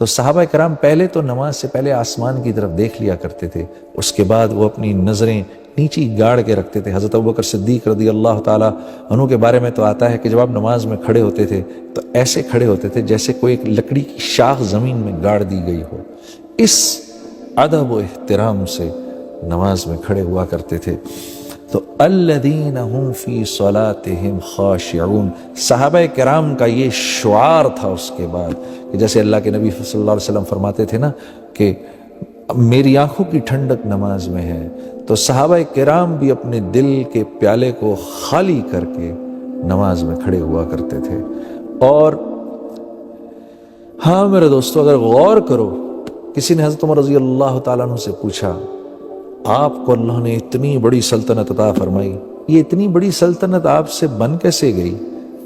تو صحابہ کرام پہلے تو نماز سے پہلے آسمان کی طرف دیکھ لیا کرتے تھے، اس کے بعد وہ اپنی نظریں نیچی گاڑ کے رکھتے تھے۔ حضرت ابوبکر صدیق رضی اللہ تعالیٰ عنہ کے بارے میں تو آتا ہے کہ جب آپ نماز میں کھڑے ہوتے تھے تو ایسے کھڑے ہوتے تھے جیسے کوئی ایک لکڑی کی شاخ زمین میں گاڑ دی گئی ہو۔ اس ادب و احترام سے نماز میں کھڑے ہوا کرتے تھے۔ تو الذین هم فی صلاتهم خاشعون، صحابہ کرام کا یہ شعار تھا۔ اس کے بعد کہ جیسے اللہ کے نبی صلی اللہ علیہ وسلم فرماتے تھے نا کہ میری آنکھوں کی ٹھنڈک نماز میں ہے، تو صحابہ کرام بھی اپنے دل کے پیالے کو خالی کر کے نماز میں کھڑے ہوا کرتے تھے۔ اور ہاں میرے دوستو، اگر غور کرو، کسی نے حضرت عمر رضی اللہ تعالیٰ عنہ سے پوچھا، آپ کو اللہ نے اتنی بڑی سلطنت عطا فرمائی، یہ اتنی بڑی سلطنت آپ سے بن کیسے گئی؟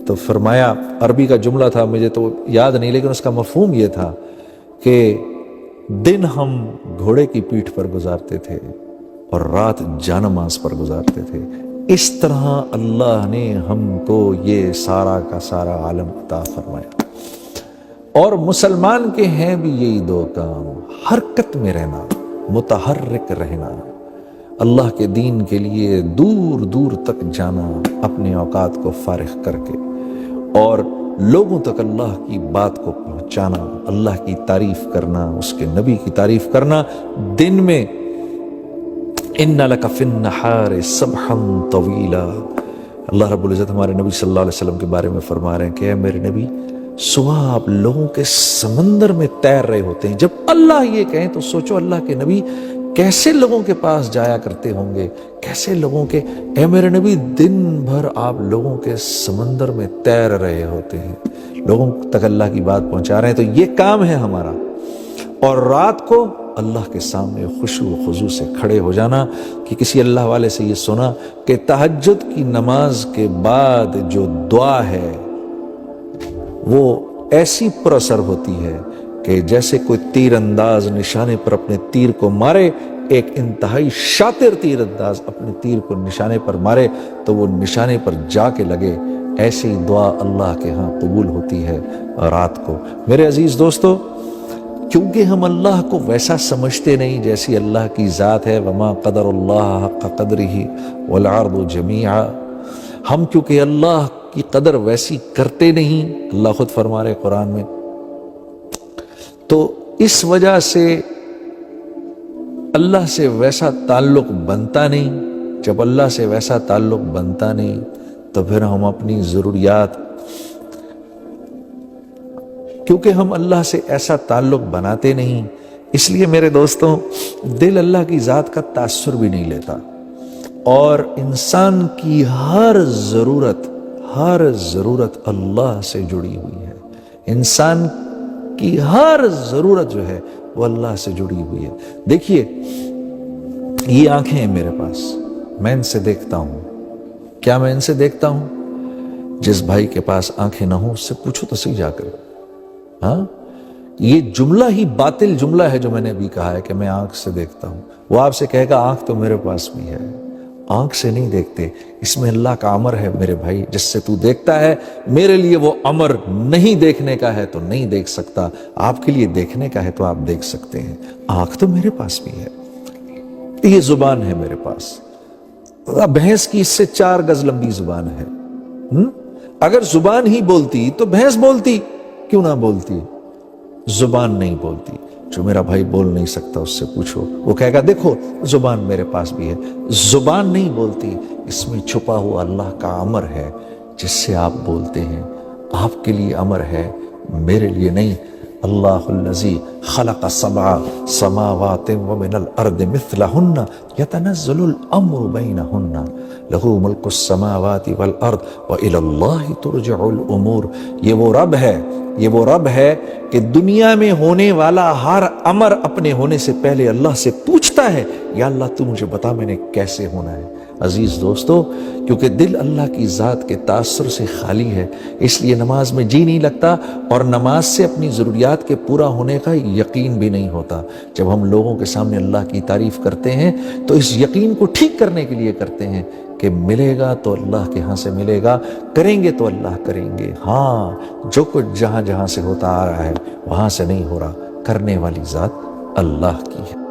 تو فرمایا، عربی کا جملہ تھا، مجھے تو یاد نہیں، لیکن اس کا مفہوم یہ تھا کہ دن ہم گھوڑے کی پیٹھ پر گزارتے تھے اور رات جانماز پر گزارتے تھے، اس طرح اللہ نے ہم کو یہ سارا کا سارا عالم عطا فرمایا۔ اور مسلمان کے ہیں بھی یہی دو کام، حرکت میں رہنا، متحرک رہنا، اللہ کے دین کے لیے دور دور تک جانا اپنے اوقات کو فارغ کر کے، اور لوگوں تک اللہ کی بات کو پہنچانا، اللہ کی تعریف کرنا، اس کے نبی کی تعریف کرنا۔ دن میں اِنَّ لَكَ فِي النَّحَارِ سَبْحًا طَوِيلًا، اللہ رب العزت ہمارے نبی صلی اللہ علیہ وسلم کے بارے میں فرما رہے ہیں کہ اے میرے نبی، صبح آپ لوگوں کے سمندر میں تیر رہے ہوتے ہیں۔ جب اللہ یہ کہیں تو سوچو اللہ کے نبی کیسے لوگوں کے پاس جایا کرتے ہوں گے، کیسے لوگوں کے، اے میرے نبی دن بھر آپ لوگوں کے سمندر میں تیر رہے ہوتے ہیں، لوگوں تک اللہ کی بات پہنچا رہے ہیں، تو یہ کام ہے ہمارا۔ اور رات کو اللہ کے سامنے خشوع و خضوع سے کھڑے ہو جانا، کہ کسی اللہ والے سے یہ سنا کہ تہجد کی نماز کے بعد جو دعا ہے وہ ایسی پر اثر ہوتی ہے کہ جیسے کوئی تیر انداز نشانے پر اپنے تیر کو مارے، ایک انتہائی شاطر تیر انداز اپنے تیر کو نشانے پر مارے تو وہ نشانے پر جا کے لگے، ایسی دعا اللہ کے ہاں قبول ہوتی ہے رات کو۔ میرے عزیز دوستو، کیونکہ ہم اللہ کو ویسا سمجھتے نہیں جیسی اللہ کی ذات ہے، وما قدر اللہ حق قدرہ والارض جمیعا، ہم کیونکہ اللہ کی قدر ویسی کرتے نہیں، اللہ خود فرما رہے قرآن میں، تو اس وجہ سے اللہ سے ویسا تعلق بنتا نہیں۔ جب اللہ سے ویسا تعلق بنتا نہیں تو پھر ہم اپنی ضروریات، کیونکہ ہم اللہ سے ایسا تعلق بناتے نہیں، اس لیے میرے دوستوں دل اللہ کی ذات کا تاثر بھی نہیں لیتا، اور انسان کی ہر ضرورت اللہ سے جڑی ہوئی ہے، انسان کی ہر ضرورت جو ہے وہ اللہ سے جڑی ہوئی ہے۔ دیکھیے یہ آنکھیں ہیں میرے پاس، میں ان سے دیکھتا ہوں، کیا میں ان سے دیکھتا ہوں؟ جس بھائی کے پاس آنکھیں نہ ہوں اس سے پوچھو تو صحیح جا کر، ہاں یہ جملہ ہی باطل جملہ ہے جو میں نے ابھی کہا ہے کہ میں آنکھ سے دیکھتا ہوں۔ وہ آپ سے کہے گا آنکھ تو میرے پاس بھی ہے، آنکھ سے نہیں دیکھتے، اس میں اللہ کا امر ہے میرے بھائی، جس سے تو دیکھتا ہے میرے لیے وہ امر نہیں دیکھنے کا ہے تو نہیں دیکھ سکتا، آپ کے لیے دیکھنے کا ہے تو آپ دیکھ سکتے ہیں۔ آنکھ تو میرے پاس بھی ہے، یہ زبان ہے میرے پاس، بھینس کی اس سے 4 گز لمبی زبان ہے، اگر زبان ہی بولتی تو بھینس بولتی، کیوں نہ بولتی؟ زبان نہیں بولتی۔ جو میرا بھائی بول نہیں سکتا اس سے پوچھو، وہ کہے گا دیکھو زبان میرے پاس بھی ہے، زبان نہیں بولتی، اس میں چھپا ہوا اللہ کا امر ہے جس سے آپ بولتے ہیں، آپ کے لیے امر ہے، میرے لیے نہیں۔ اللہ الذی خلق 7 سماوات ومن الارض مثلہن یتنزل الامر بینہن لہ ملک السماوات والارض وإلی اللہ ترجع الامور۔ یہ وہ رب ہے کہ دنیا میں ہونے والا ہر امر اپنے ہونے سے پہلے اللہ سے پوچھتا ہے، یا اللہ تو مجھے بتا میں نے کیسے ہونا ہے۔ عزیز دوستو، کیونکہ دل اللہ کی ذات کے تاثر سے خالی ہے، اس لیے نماز میں جی نہیں لگتا، اور نماز سے اپنی ضروریات کے پورا ہونے کا یقین بھی نہیں ہوتا۔ جب ہم لوگوں کے سامنے اللہ کی تعریف کرتے ہیں تو اس یقین کو ٹھیک کرنے کے لیے کرتے ہیں کہ ملے گا تو اللہ کے ہاں سے ملے گا، کریں گے تو اللہ کریں گے۔ ہاں جو کچھ جہاں جہاں سے ہوتا آ رہا ہے وہاں سے نہیں ہو رہا، کرنے والی ذات اللہ کی ہے۔